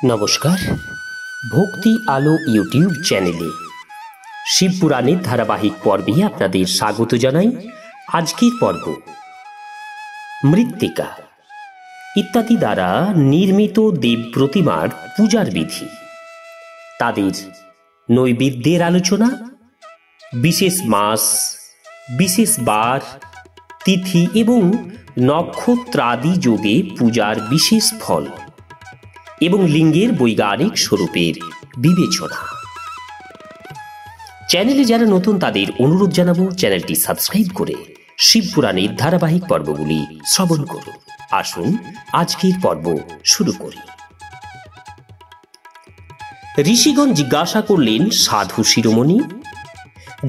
নমস্কার, ভক্তি আলো ইউটিউব চ্যানেলে শিবপুরাণের ধারাবাহিক পর্বে আপনাদের স্বাগত জানাই। আজকের পর্ব মৃত্তিকা ইত্যাদি দ্বারা নির্মিত দেব প্রতিমার পূজার বিধি, তাদের নৈবেদ্যের আলোচনা, বিশেষ মাস, বিশেষ বার, তিথি এবং নক্ষত্রাদি যোগে পূজার বিশেষ ফল এবং লিঙ্গের বৈজ্ঞানিক স্বরূপের বিবেচনা। চ্যানেলে যারা নতুন তাদের অনুরোধ জানাবো চ্যানেলটি সাবস্ক্রাইব করে শিবপুরাণের ধারাবাহিক পর্বগুলি শ্রবণ করুন। আসুন আজকের পর্ব শুরু করি। ঋষিগণ জিজ্ঞাসা করলেন, সাধু শিরোমণি,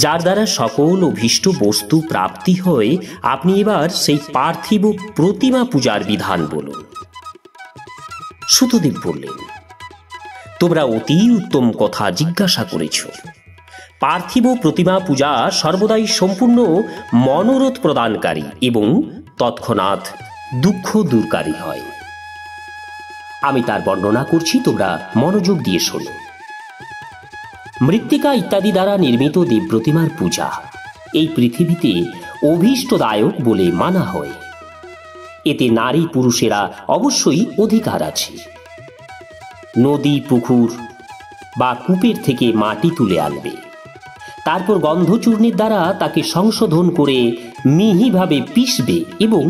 যার দ্বারা সকল অভীষ্ট বস্তু প্রাপ্তি হয়, আপনি এবার সেই পার্থিব প্রতিমা পূজার বিধান বলুন। সুতদেব বললেন, তোমরা অতি উত্তম কথা জিজ্ঞাসা করেছ। পার্থিব প্রতিমা পূজা সর্বদাই সম্পূর্ণ মনোরথ প্রদানকারী এবং তৎক্ষণাৎ দুঃখ দূরকারী হয়। আমি তার বর্ণনা করছি, তোমরা মনোযোগ দিয়ে শোনো। মৃত্তিকা ইত্যাদি দ্বারা নির্মিত দেব প্রতিমার পূজা এই পৃথিবীতে অভীষ্টদায়ক বলে মানা হয়। এতে নারী পুরুষেরা অবশ্যই অধিকার আছে। নদী, পুকুর বা কূপের থেকে মাটি তুলে আনবে, তারপর গন্ধচূর্ণের দ্বারা তাকে সংশোধন করে মিহিভাবে পিষবে এবং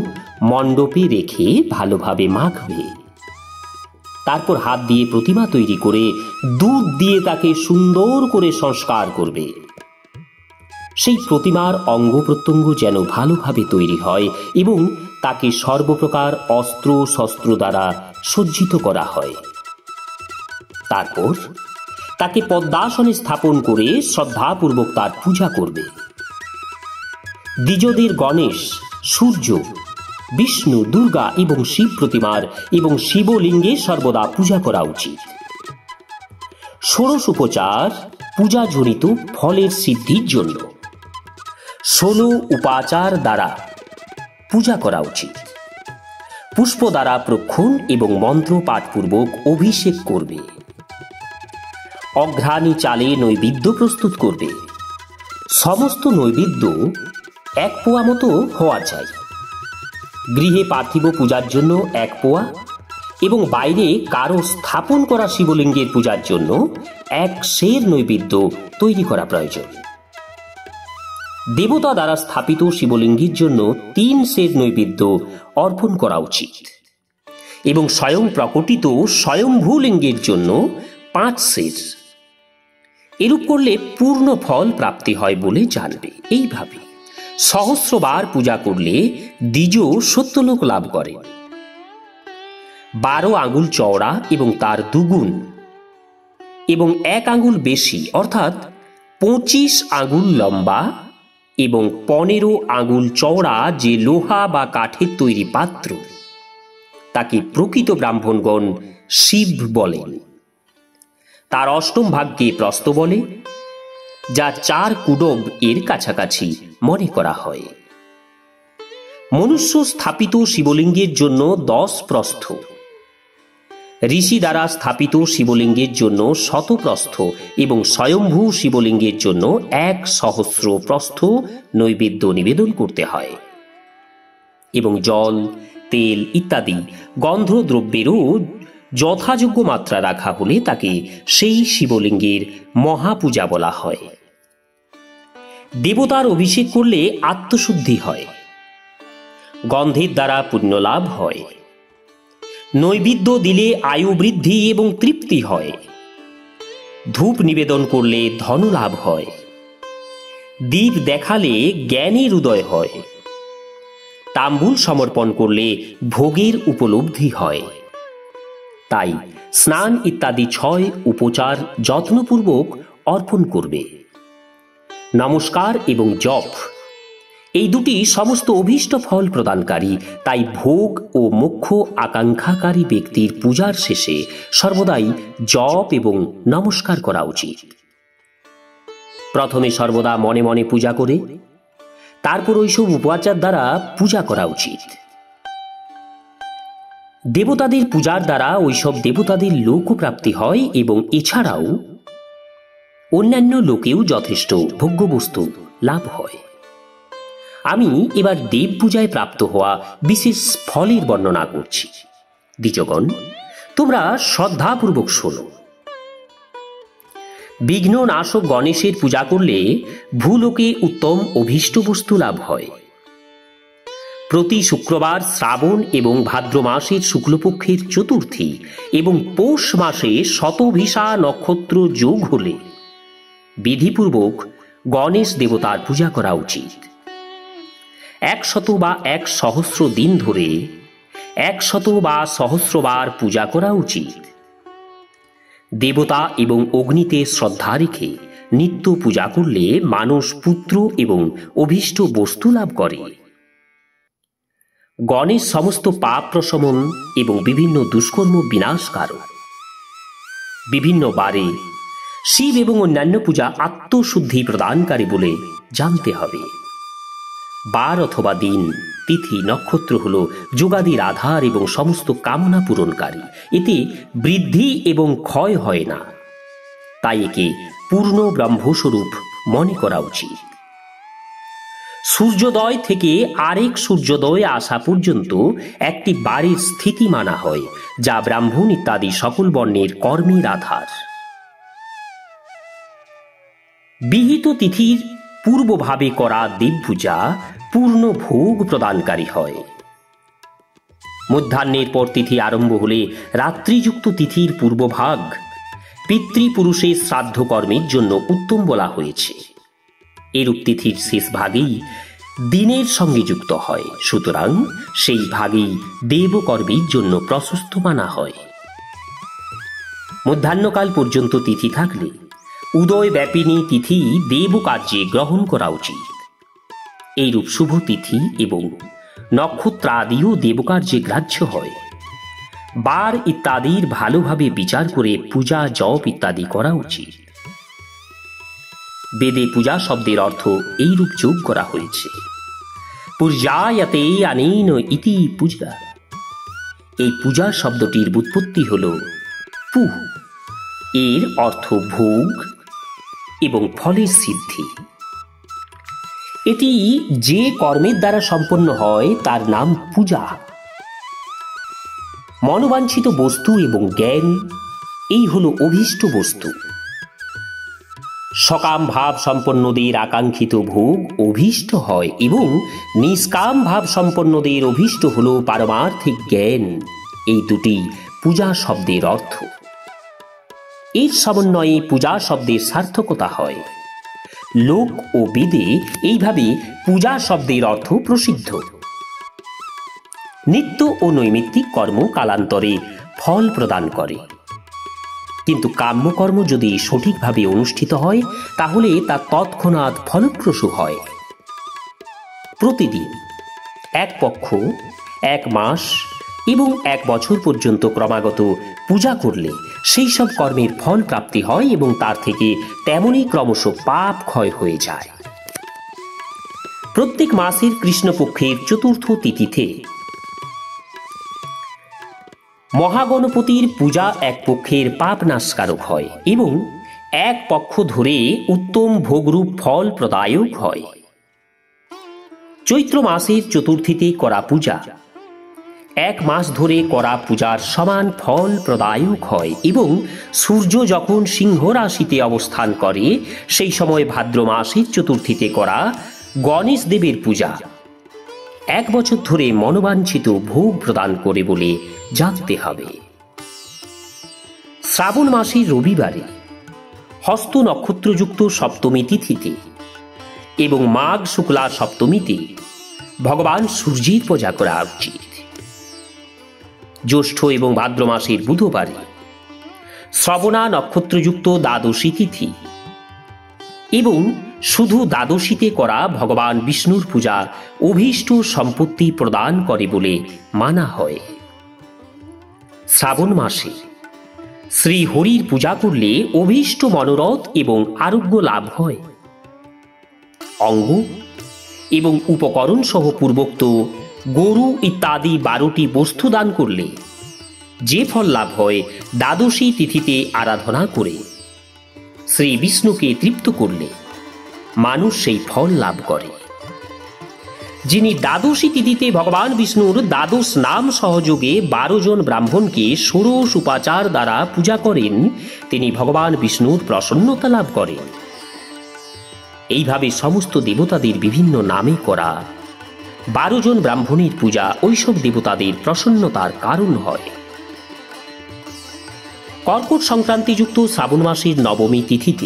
মণ্ডপে রেখে ভালোভাবে মাখবে। তারপর হাত দিয়ে প্রতিমা তৈরি করে দুধ দিয়ে তাকে সুন্দর করে সংস্কার করবে। সেই প্রতিমার অঙ্গ প্রত্যঙ্গ যেন ভালোভাবে তৈরি হয় এবং তাকে সর্বপ্রকার অস্ত্র শস্ত্র দ্বারা সজ্জিত করা হয়। তারপর তাকে পদ্মাসনে স্থাপন করে শ্রদ্ধাপূর্বক তার পূজা করবে। দ্বিজদের গণেশ, সূর্য, বিষ্ণু, দুর্গা এবং শিব প্রতিমার এবং শিবলিঙ্গে সর্বদা পূজা করা উচিত। ষোড়শ উপচার পূজাজনিত ফলের সিদ্ধির জন্য 16 উপাচার দ্বারা পূজা করা উচিত। পুষ্প দ্বারা প্রক্ষণ এবং মন্ত্র পাঠপূর্বক অভিষেক করবে। অঘ্রাণী চালে নৈবেদ্য প্রস্তুত করবে। সমস্ত নৈবেদ্য 1 পোয়া মতো হওয়া চাই। গৃহে পার্থিব পূজার জন্য 1 পোয়া এবং বাইরে কারো স্থাপন করা শিবলিঙ্গের পূজার জন্য 1 সের নৈবেদ্য তৈরি করা প্রয়োজন। দেবতা দ্বারা স্থাপিত শিবলিঙ্গের জন্য 3 সের নৈবেদ্য অর্পণ করা উচিত এবং স্বয়ং প্রকটিত স্বয়ম্ভূ লিঙ্গের জন্য 5 সের। এরূপ করলে পূর্ণ ফল প্রাপ্তি হয় বলে জানবে। এইভাবে সহস্রবার পূজা করলে দ্বিজ সত্যলোক লাভ করে। 12 আঙ্গুল চওড়া এবং তার দুগুণ এবং 1 আঙ্গুল বেশি অর্থাৎ 25 আঙ্গুল লম্বা এবং 15 আঙ্গুল চওড়া যে লোহা বা কাঠের তৈরি পাত্র, তাকে প্রকৃত ব্রাহ্মণগণ শিব বলেন। তার অষ্টম ভাগকে প্রস্থ বলে, যা 4 কুডব এর কাছাকাছি মনে করা হয়। মনুষ্য স্থাপিত শিবলিঙ্গের জন্য 10 প্রস্থ, ঋষি দ্বারা স্থাপিত শিবলিঙ্গের জন্য 100 প্রস্থ এবং স্বয়ম্ভূ শিবলিঙ্গের জন্য 1,000 প্রস্থ নৈবেদ্য নিবেদন করতে হয় এবং জল, তেল ইত্যাদি গন্ধদ্রব্যেরও যথাযোগ্য মাত্রা রাখা হলে তাকে সেই শিবলিঙ্গের মহাপূজা বলা হয়। দেবতার অভিষেক করলে আত্মশুদ্ধি হয়, গন্ধের দ্বারা পুণ্যলাভ হয়, নৈবেদ্য দিলে আয়ু বৃদ্ধি এবং তৃপ্তি হয়, ধূপ নিবেদন করলে ধনলাভ হয়, দীপ দেখালে জ্ঞানের উদয় হয়, তাম্বুল সমর্পণ করলে ভোগের উপলব্ধি হয়। তাই স্নান ইত্যাদি 6 উপচার যত্নপূর্বক অর্পণ করবে। নমস্কার এবং জপ এই দুটি সমস্ত অভীষ্ট ফল প্রদানকারী। তাই ভোগ ও মোক্ষ আকাঙ্ক্ষাকারী ব্যক্তির পূজার শেষে সর্বদাই জপ এবং নমস্কার করা উচিত। প্রথমে সর্বদা মনে মনে পূজা করে তারপর ওইসব উপাচার দ্বারা পূজা করা উচিত। দেবতাদের পূজার দ্বারা ওইসব দেবতাদের লোকপ্রাপ্তি হয় এবং এছাড়াও অন্যান্য লোকেও যথেষ্ট ভোগ্যবস্তু লাভ হয়। আমি এবার দেব পূজায় প্রাপ্ত হওয়া বিশেষ ফলের বর্ণনা করছি। দ্বিজগণ, তোমরা শ্রদ্ধাপূর্বক শোনো। বিঘ্ন নাশক গণেশের পূজা করলে ভূলোকে উত্তম অভীষ্ট বস্তু লাভ হয়। প্রতি শুক্রবার শ্রাবণ এবং ভাদ্র মাসের শুক্লপক্ষের চতুর্থী এবং পৌষ মাসে শতভিষা নক্ষত্র যোগ হলে বিধিপূর্বক গণেশ দেবতার পূজা করা উচিত। 100 বা 100 দিন ধরে 100 বা সহস্রবার পূজা করা উচিত। দেবতা এবং অগ্নিতে শ্রদ্ধা রেখে নিত্য পূজা করলে মানুষ পুত্র এবং অভীষ্ট বস্তু লাভ করে। গণেশ সমস্ত পাপ প্রশমন এবং বিভিন্ন দুষ্কর্ম বিনাশকারক। বিভিন্ন বারে শিব এবং অন্যান্য পূজা আত্মশুদ্ধি প্রদানকারী বলে জানতে হবে। বার অথবা দিন, তিথি, নক্ষত্র হল যোগাদির আধার এবং সমস্ত কামনা পূরণকারী। এতে বৃদ্ধি এবং ক্ষয় হয় না, তাই একে পূর্ণ ব্রহ্মস্বরূপ মনে করা উচিত। সূর্যোদয় থেকে আরেক সূর্যোদয় আসা পর্যন্ত একটি বারের স্থিতি মানা হয়, যা ব্রাহ্মণ ইত্যাদি সকল বর্ণের কর্মের আধার। বিহিত তিথির পূর্বভাবে করা দেবপূজা পূর্ণ ভোগ প্রদানকারী হয়। মধ্যাহ্নের পর তিথি আরম্ভ হলে রাত্রিযুক্ত তিথির পূর্বভাগ পিতৃপুরুষের শ্রাদ্ধ কর্মের জন্য উত্তম বলা হয়েছে। এরূপ তিথির শেষ ভাগেই দিনের সঙ্গে যুক্ত হয়, সুতরাং সেই ভাগেই দেবকর্মের জন্য প্রশস্ত মানা হয়। মধ্যাহ্নকাল পর্যন্ত তিথি থাকলে উদয় ব্যাপিনী তিথি দেব কার্যে গ্রহণ করা উচিত। এইরূপ শুভ তিথি এবং নক্ষত্রাদিও দেবকার্যে গ্রাহ্য হয়। বার ইত্যাদির ভালোভাবে বিচার করে পূজা, জপ ইত্যাদি করা উচিত। বেদে পূজা শব্দের অর্থ এইরূপ যোগ করা হয়েছে। পূজায়াতে আনেন ইতি পূজা। এই পূজা শব্দটির ব্যুৎপত্তি হল পু। এর অর্থ ভোগ এবং ফলের সিদ্ধি। এটি যে কর্মের দ্বারা সম্পন্ন হয় তার নাম পূজা। মনোবাঞ্ছিত বস্তু এবং জ্ঞান, এই হল অভীষ্ট বস্তু। সকাম ভাব সম্পন্নদের আকাঙ্ক্ষিত ভোগ অভীষ্ট হয় এবং নিষ্কাম ভাব সম্পন্নদের অভীষ্ট হল পারমার্থিক জ্ঞান। এই দুটি পূজা শব্দের অর্থ। এর সমন্বয়ে পূজা শব্দের সার্থকতা হয়। লোক ও বেদে এইভাবে পূজা শব্দের অর্থ প্রসিদ্ধ। নিত্য ও নৈমিত্তিক কর্ম কালান্তরে ফল প্রদান করে, কিন্তু কাম্যকর্ম যদি সঠিকভাবে অনুষ্ঠিত হয় তাহলে তা তৎক্ষণাৎ ফলপ্রসূ হয়। প্রতিদিন, এক পক্ষ, এক মাস এবং এক বছর পর্যন্ত ক্রমাগত পূজা করলে সেই সব কর্মের ফল প্রাপ্তি হয় এবং তার থেকে তেমনই ক্রমশ পাপ ক্ষয় হয়ে যায়। প্রত্যেক মাসের কৃষ্ণপক্ষের চতুর্থ তিথিতে মহাগণপতির পূজা এক পক্ষের পাপ নাশকারক হয় এবং এক পক্ষ ধরে উত্তম ভোগরূপ ফল প্রদায়ক হয়। চৈত্র মাসের চতুর্থীতে করা পূজা এক মাস ধরে করা পূজার সমান ফল প্রদায়ক হয় এবং সূর্য যখন সিংহ রাশিতে অবস্থান করে সেই সময় ভাদ্র মাসের চতুর্থীতে করা গণেশ দেবের পূজা এক বছর ধরে মনোবাঞ্ছিত ভোগ প্রদান করে বলে জানতে হবে। শ্রাবণ মাসের রবিবারে, হস্ত নক্ষত্রযুক্ত সপ্তমী তিথিতে এবং মাঘ শুক্লা সপ্তমীতে ভগবান সূর্যের পূজা করা উচিত। জ্যৈষ্ঠ এবং ভাদ্র মাসের বুধবারে, শ্রবণা নক্ষত্রযুক্ত দ্বাদশী তিথি এবং শুধু দ্বাদশীতে করা ভগবান বিষ্ণুর পূজা অভীষ্ট সম্পত্তি প্রদান করে বলে মানা হয়। শ্রাবণ মাসে শ্রী হরির পূজা করলে অভীষ্ট মনোরথ এবং আরোগ্য লাভ হয়। অঙ্গ এবং উপকরণ সহ পূর্বোক্ত গরু ইত্যাদি 12টি বস্তু দান করলে যে ফল লাভ হয় দ্বাদশী তিথিতে আরাধনা করে শ্রী বিষ্ণুকে তৃপ্ত করলে মানুষ সেই ফল লাভ করে। যিনি দ্বাদশী তিথিতে ভগবান বিষ্ণুর দ্বাদশ নাম সহযোগে 12 জন ব্রাহ্মণকে ষোড়শ উপাচার দ্বারা পূজা করেন, তিনি ভগবান বিষ্ণুর প্রসন্নতা লাভ করেন। এইভাবে সমস্ত দেবতাদের বিভিন্ন নামে করা 12 জন ব্রাহ্মণের পূজা ওইসব দেবতাদের প্রসন্নতার কারণ হয়। কর্কট সংক্রান্তিযুক্ত শ্রাবণ মাসের নবমী তিথিতে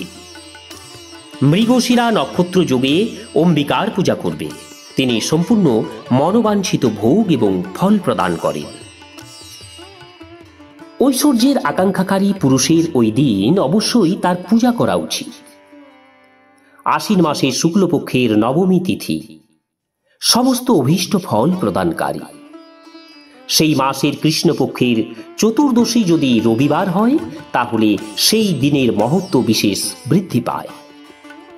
মৃগশিরা নক্ষত্র যোগে অম্বিকার পূজা করবে। তিনি সম্পূর্ণ মনোবাঞ্ছিত ভোগ এবং ফল প্রদান করেন। ঐশ্বর্যের আকাঙ্ক্ষাকারী পুরুষের ওই দিন অবশ্যই তার পূজা করা উচিত। আশ্বিন মাসের শুক্লপক্ষের নবমী তিথি সমস্ত অভীষ্ট ফল প্রদানকারী। সেই মাসের কৃষ্ণপক্ষের চতুর্দশী যদি রবিবার হয় তাহলে সেই দিনের মহত্ব বিশেষ বৃদ্ধি পায়।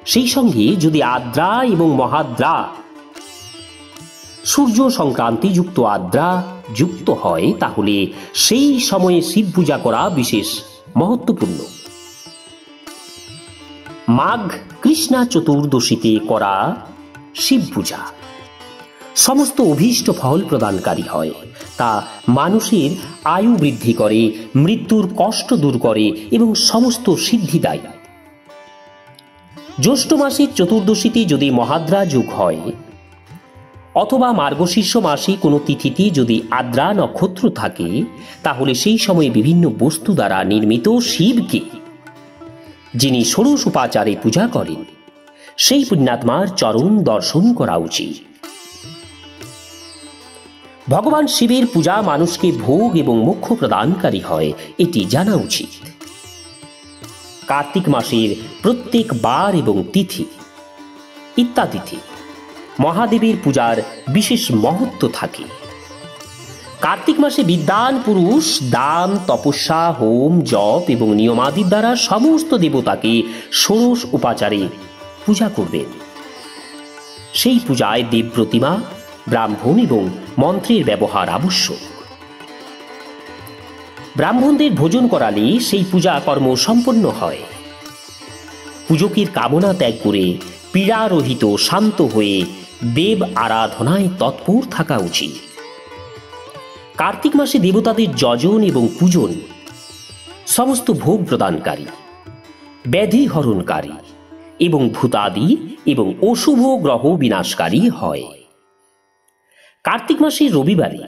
সেই সঙ্গে যদি আদ্রা এবং মহাদ্রা সূর্য সংক্রান্তি যুক্ত আদ্রা যুক্ত হয় তাহলে সেই সময়ে শিব পূজা করা বিশেষ মহত্বপূর্ণ। মাঘ কৃষ্ণা চতুর্দশীতে করা শিব পূজা সমস্ত অভীষ্ট ফল প্রদানকারী হয়। তা মানুষের আয়ু বৃদ্ধি করে, মৃত্যুর কষ্ট দূর করে এবং সমস্ত সিদ্ধি দেয়। জ্যৈষ্ঠ মাসের চতুর্দশীতে যদি মহাদ্রা যোগ হয় অথবা মার্গশীর্ষ মাসে কোনো তিথিতে যদি আদ্রা নক্ষত্র থাকে তাহলে সেই সময়ে বিভিন্ন বস্তু দ্বারা নির্মিত শিবকে যিনি ষোড়শ উপাচারে পূজা করেন সেই পুণ্যাত্মার চরণ দর্শন করা উচিত। ভগবান শিবের পূজা মানুষকে ভোগ এবং মোক্ষ প্রদানকারী হয়, এটি জানা উচিত। কার্তিক মাসের প্রত্যেক বার এবং তিথি ইত্যাদিতে মহাদেবের পূজার বিশেষ মহত্ব থাকে। কার্তিক মাসে বিদ্বান পুরুষ দান, তপস্যা, হোম, জপ এবং নিয়মাদির দ্বারা সমস্ত দেবতাকে ষোড়শ উপাচারে পূজা করবেন। সেই পূজায় দেব প্রতিমা, ব্রাহ্মণ এবং মন্ত্রের ব্যবহার আবশ্যক। ব্রাহ্মণদের ভোজন করালে সেই পূজা কর্ম সম্পন্ন হয়। পূজকের কামনা ত্যাগ করে পীড়ারহিত শান্ত হয়ে দেব আরাধনায় তৎপর থাকা উচিত। কার্তিক মাসে দেবতাদের যজন এবং পূজন সমস্ত ভোগ প্রদানকারী, ব্যাধি হরণকারী এবং ভূতাদি এবং অশুভ গ্রহ বিনাশকারী হয়। কার্তিক মাসের রবিবারে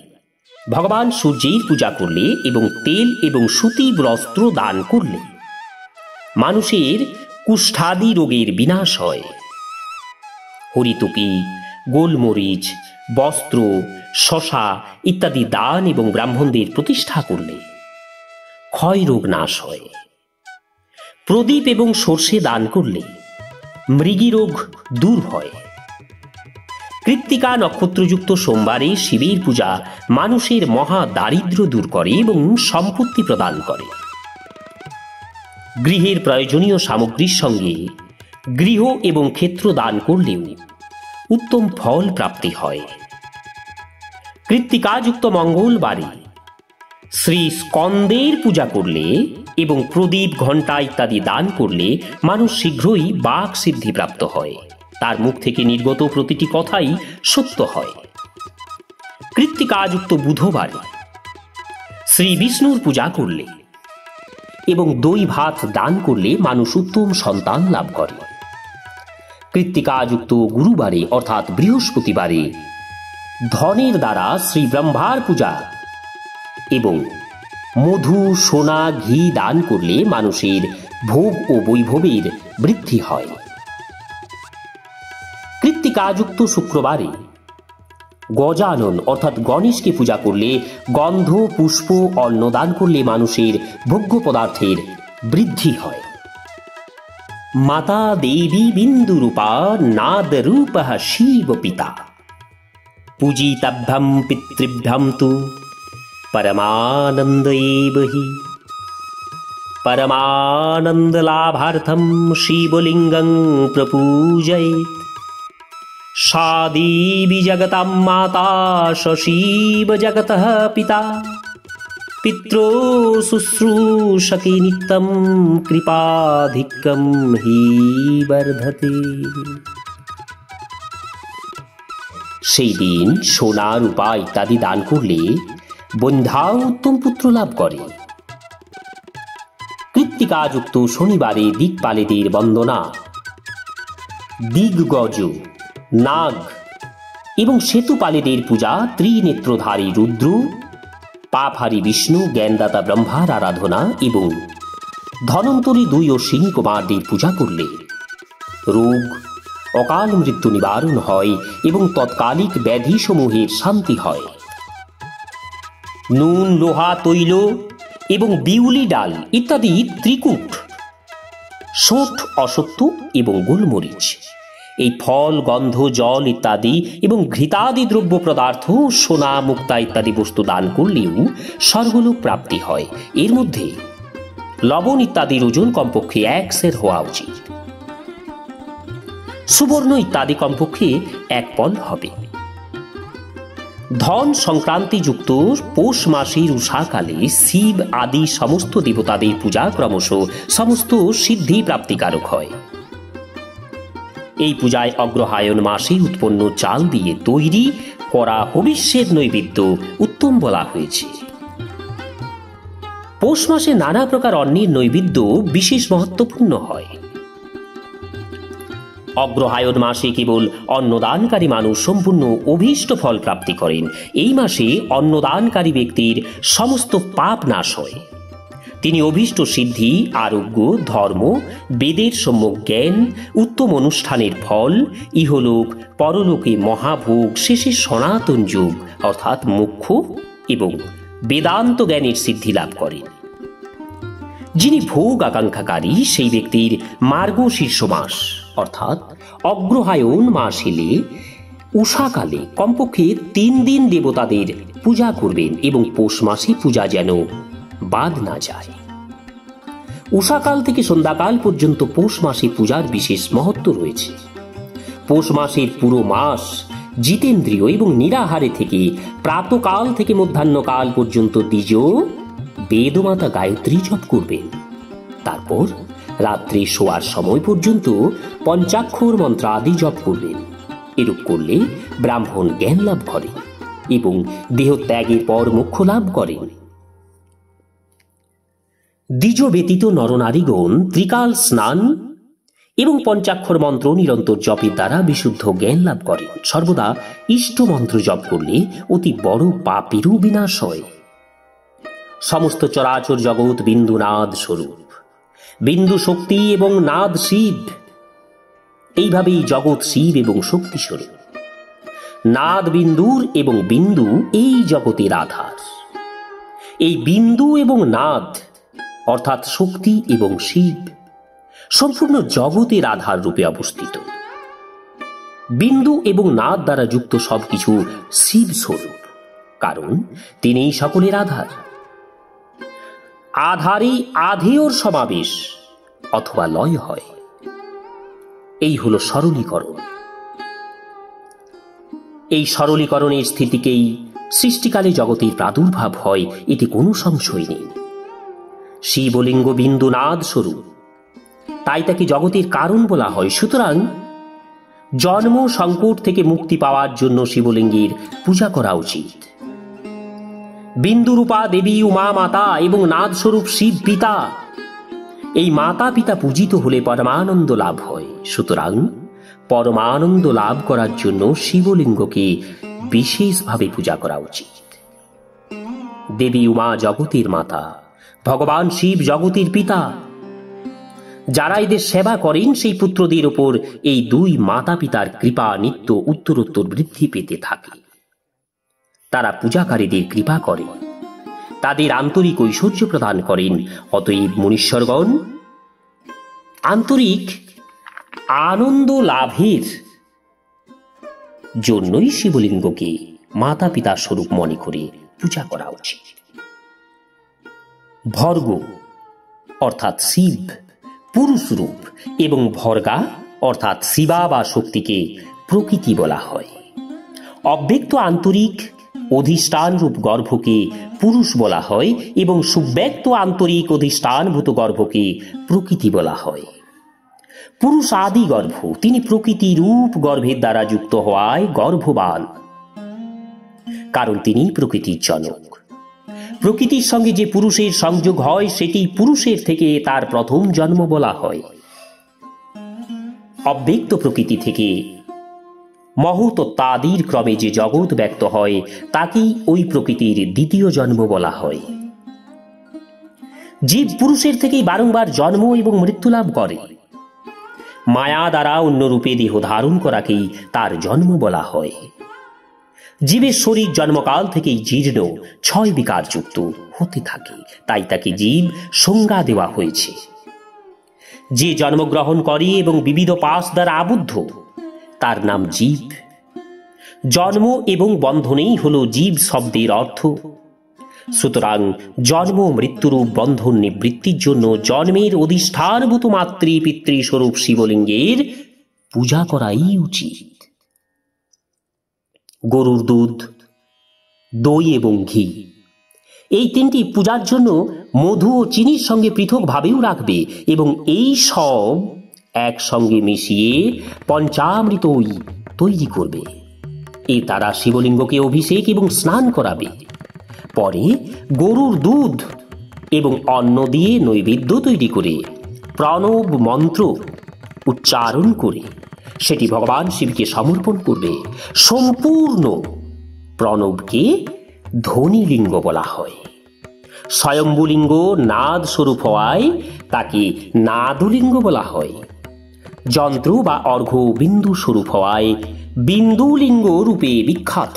ভগবান সূর্যের পূজা করলে এবং তেল এবং সুতি বস্ত্র দান করলে মানুষের কুষ্ঠাদি রোগের বিনাশ হয়। হরিতকি, গোলমরিচ, বস্ত্র, শশা ইত্যাদি দান এবং ব্রাহ্মণদের প্রতিষ্ঠা করলে ক্ষয় রোগ নাশ হয়। প্রদীপ এবং সর্ষে দান করলে মৃগী রোগ দূর হয়। কৃত্তিকা নক্ষত্রযুক্ত সোমবারে শিবের পূজা মানুষের মহা দারিদ্র্য দূর করে এবং সম্পত্তি প্রদান করে। গৃহের প্রয়োজনীয় সামগ্রীর সঙ্গে গৃহ এবং ক্ষেত্র দান করলেও উত্তম ফল প্রাপ্তি হয়। কৃত্তিকাযুক্ত মঙ্গলবারে শ্রী স্কন্দের পূজা করলে এবং প্রদীপ, ঘণ্টা ইত্যাদি দান করলে মানুষ শীঘ্রই বাক সিদ্ধি প্রাপ্ত হয়। তার মুখ থেকে নির্গত প্রতিটি কথাই সত্য হয়। কৃত্তিকাযুক্ত বুধবারে শ্রী বিষ্ণুর পূজা করলে এবং দই ভাত দান করলে মানুষ উত্তম সন্তান লাভ করে। কৃত্তিকাযুক্ত গুরুবারে অর্থাৎ বৃহস্পতিবারে ধনের দ্বারা শ্রী ব্রহ্মার পূজা এবং মধু, সোনা, ঘি দান করলে মানুষের ভোগ ও বৈভবের বৃদ্ধি হয়। কৃত্তিকাযুক্ত শুক্রবারে গজানন অর্থাৎ গণেশকে পূজা করলে, গন্ধ, পুষ্প, অন্ন দান করলে মানুষের ভোগ্য পদার্থের বৃদ্ধি হয়। মাতা দেবী বিন্দুরূপা নাদরূপঃ শিব পিতা পূজিতভ্যং পিতৃভ্যং তু परमानंद एव हि। परमानंद लाभार्थं शिवलिंगं प्रपूजयेत्। सा देवी जगतां माता स शिव जगतः पिता পিত্রো শুশ্রূষকে নিত্যম কৃপাধিক্যম হি বর্ধতে। সেই দিন সোনা রূপা ইত্যাদি দান করলে বন্ধ্যা উত্তম পুত্র লাভ করে। কৃত্তিকাযুক্ত শনিবারে দিকপালেদের বন্দনা, দিগ্গজ, নাগ এবং সেতুপালেদের পূজা, ত্রিনেত্রধারী রুদ্র, পাপহারী বিষ্ণু, জ্ঞানদাতা ব্রহ্মার আরাধনা এবং ধনন্তরী 2 অশ্বিনী কুমারদের পূজা করলে রোগ, অকাল মৃত্যু নিবারণ হয় এবং তৎকালিক ব্যাধিসমূহের শান্তি হয়। নুন, লোহা, তৈল এবং বিউলি ডাল ইত্যাদি ত্রিকূট, শোঁঠ, অসত্য এবং গোলমরিচ, এই ফল, গন্ধ, জল ইত্যাদি এবং ঘৃতাদি দ্রব্য পদার্থ, সোনা, মুক্তা ইত্যাদি বস্তু দান করলেও স্বর্গলোক প্রাপ্তি হয়। এর মধ্যে লবণ ইত্যাদির ওজন কমপক্ষে 1 সের হওয়া উচিত। সুবর্ণ ইত্যাদি কমপক্ষে 1 পণ হবে। ধন সংক্রান্তিযুক্ত পৌষ মাসের উষাকালে শিব আদি সমস্ত দেবতাদের পূজা ক্রমশ সমস্ত সিদ্ধি প্রাপ্তিকারক হয়। এই পূজায় অগ্রহায়ণ মাসে উৎপন্ন চাল দিয়ে তৈরি করা হবিষ্যের নৈবেদ্য উত্তম বলা হয়েছে। পৌষ মাসে নানা প্রকার অন্নের নৈবেদ্য বিশেষ মহত্বপূর্ণ হয়। অগ্রহায়ণ মাসে কেবল অন্নদানকারী মানুষ সম্পূর্ণ অভীষ্ট ফল প্রাপ্তি করেন। এই মাসে অন্নদানকারী ব্যক্তির সমস্ত পাপ নাশ হয়। তিনি অভীষ্ট সিদ্ধি, আরোগ্য, ধর্ম, বেদের সম্যক জ্ঞান, উত্তম অনুষ্ঠানের ফল, ইহলোক পরলোকে মহাভোগ, শেষে সনাতন যুগ অর্থাৎ মোক্ষ এবং বেদান্ত জ্ঞানের সিদ্ধি লাভ করেন। যিনি ভোগ আকাঙ্ক্ষাকারী সেই ব্যক্তির মার্গশীর্ষ মাস অর্থাৎ অগ্রহায়ণ মাস এলে উষাকালে কমপক্ষে 3 দিন দেবতাদের পূজা করবেন এবং পৌষ মাসে পূজা যেন বাদ না যায়। উষাকাল থেকে সন্ধ্যাকাল পর্যন্ত পৌষ মাসে পূজার বিশেষ মহত্ব রয়েছে। পৌষ মাসের পুরো মাস জিতেন্দ্রীয় এবং নিরাহারে থেকে প্রাতকাল থেকে মধ্যাহ্নকাল পর্যন্ত দ্বিজ বেদমাতা গায়ত্রী জপ করবেন। তারপর রাত্রে শোয়ার সময় পর্যন্ত পঞ্চাক্ষর মন্ত্র আদি জপ করবেন। এরূপ করলে ব্রাহ্মণ জ্ঞান লাভ করে এবং দেহ ত্যাগের পর মোক্ষ লাভ করেন। দ্বিজ ব্যতীত নরনারীগণ ত্রিকাল স্নান এবং পঞ্চাক্ষর মন্ত্র নিরন্তর জপের দ্বারা বিশুদ্ধ জ্ঞান লাভ করেন। সর্বদা ইষ্ট মন্ত্র জপ করলে অতি বড় পাপেরও বিনাশ হয়। সমস্ত চরাচর জগৎ বিন্দু নাদ স্বরূপ, বিন্দু শক্তি এবং নাদ শিব। এইভাবেই জগৎ শিব এবং শক্তি স্বরূপ। নাদ বিন্দুর এবং বিন্দু এই জগতের আধার। এই বিন্দু এবং নাদ অর্থাৎ শক্তি এবং শিব সম্পূর্ণ জগতের আধার রূপে অবস্থিত। বিন্দু এবং নাদ দ্বারা যুক্ত সবকিছু শিব স্বরূপ, কারণ তিনিই সকলের আধার। আধারেই আধেয়র সমাবেশ অথবা লয় হয়। এই হলো সরলীকরণ। এই সরলীকরণের স্থিতিকেই সৃষ্টিকালে জগতের প্রাদুর্ভাব হয়, এতে কোনো সংশয় নেই। শিবলিঙ্গ বিন্দু নাদ স্বরূপ, তাই তাকে জগতের কারণ বলা হয়। সুতরাং জন্ম সংকট থেকে মুক্তি পাওয়ার জন্য শিবলিঙ্গের পূজা করা উচিত। বিন্দুরূপা দেবী উমা মাতা এবং নাদ স্বরূপ শিব পিতা, এই মাতা পিতা পূজিত হলে পরমানন্দ লাভ হয়। সুতরাং পরমানন্দ লাভ করার জন্য শিবলিঙ্গকে বিশেষভাবে পূজা করা উচিত। দেবী উমা জগতের মাতা, ভগবান শিব জগতের পিতা। যারা এদের সেবা করেন সেই পুত্রদের ওপর এই 2 মাতা পিতার কৃপা নিত্য উত্তরোত্তর বৃদ্ধি পেতে থাকে। তারা পূজাকারীদের কৃপা করে, তাদের আন্তরিক ঐশ্বর্য প্রদান করেন। অতএব মুনীশ্বরগণ আন্তরিক আনন্দ লাভের জন্যই শিবলিঙ্গকে মাতা পিতা স্বরূপ মনে করে পূজা করা উচিত। ভর্গ অর্থাৎ শিব পুরুষ রূপ এবং ভর্গা অর্থাৎ শিবা বা শক্তিকে প্রকৃতি বলা হয়। অব্যক্ত আন্তরিক অধিষ্ঠান রূপ গর্ভকে পুরুষ বলা হয় এবং সুব্যক্ত আন্তরিক অধিষ্ঠানভূত গর্ভকে প্রকৃতি বলা হয়। পুরুষ আদি গর্ভ, তিনি প্রকৃতি রূপ গর্ভের দ্বারা যুক্ত হওয়ায় গর্ভবান, কারণ তিনি প্রকৃতির জনক। প্রকৃতির সঙ্গে যে পুরুষের সংযোগ হয় সেটি পুরুষের থেকে তার প্রথম জন্ম বলা হয়। অব্যক্ত প্রকৃতি থেকে মহতত্ত্বাদির ক্রমে যে জগৎ ব্যক্ত হয় তাকেই ওই প্রকৃতির দ্বিতীয় জন্ম বলা হয়। জীব পুরুষের থেকেই বারংবার জন্ম এবং মৃত্যু লাভ করে। মায়া দ্বারা অন্য রূপে দেহ ধারণ করাকেই তার জন্ম বলা হয়। জীবের শরীর জন্মকাল থেকেই জীর্ণ, ছয় বিকারযুক্ত হতে থাকে, তাই তাকে জীব সংজ্ঞা দেওয়া হয়েছে। যে জন্মগ্রহণ করে এবং বিবিধ পাশ দ্বারা আবদ্ধ তার নাম জীব। জন্ম এবং বন্ধনেই হল জীব শব্দের অর্থ। সুতরাং জন্ম মৃত্যুরূপ বন্ধন নিবৃত্তির জন্য জন্মের অধিষ্ঠানভূত মাতৃ পিতৃস্বরূপ শিবলিঙ্গের পূজা করাই উচিত। গরুর দুধ, দই এবং ঘি, এই তিনটি পূজার জন্য মধু ও চিনির সঙ্গে পৃথকভাবেও রাখবে এবং এই সব একসঙ্গে মিশিয়ে পঞ্চামৃত তৈরি করবে। এর দ্বারা শিবলিঙ্গকে অভিষেক এবং স্নান করাবে। পরে গরুর দুধ এবং অন্ন দিয়ে নৈবেদ্য তৈরি করে প্রণব মন্ত্র উচ্চারণ করে সেটি ভগবান শিবকে সমর্পণ করবে। সম্পূর্ণ প্রণবকে ধ্বনিলিঙ্গ বলা হয়। স্বয়ম্ভুলিঙ্গ নাদ স্বরূপ হওয়ায় তাকে নাদলিঙ্গ বলা হয়। যন্ত্র বা অর্ঘ্য বিন্দু স্বরূপ হওয়ায় বিন্দুলিঙ্গ রূপে বিখ্যাত।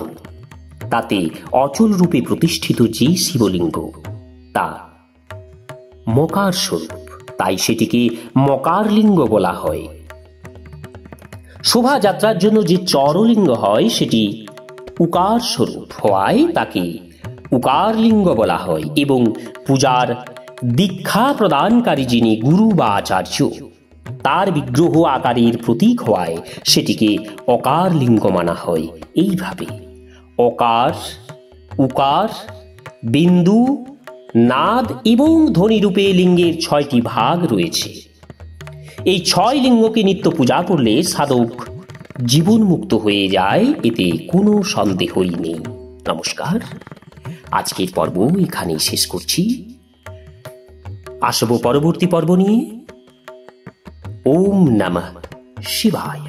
তাতে অচল রূপে প্রতিষ্ঠিত যে শিবলিঙ্গ তা মকার স্বরূপ, তাই সেটিকে মকারলিঙ্গ বলা হয়। শোভাযাত্রার জন্য যে চরলিঙ্গ হয় সেটি উকার স্বরূপ হওয়ায় তাকে উকারলিঙ্গ বলা হয় এবং পূজার দীক্ষা প্রদানকারী যিনি গুরু বা আচার্য তার বিগ্রহ আকারের প্রতীক হওয়ায় সেটিকে অকারলিঙ্গ মানা হয়। এইভাবে অকার, উকার, বিন্দু, নাদ এবং ধ্বনিরূপে লিঙ্গের 6টি ভাগ রয়েছে। এই 6 লিঙ্গকে নিত্য পূজা করলে সাধক জীবনমুক্ত হয়ে যায়, এতে কোনো সন্দেহই নেই। নমস্কার, আজকের পর্ব এখানেই শেষ করছি। আসব পরবর্তী পর্ব নিয়ে। ওম নমঃ শিবায়।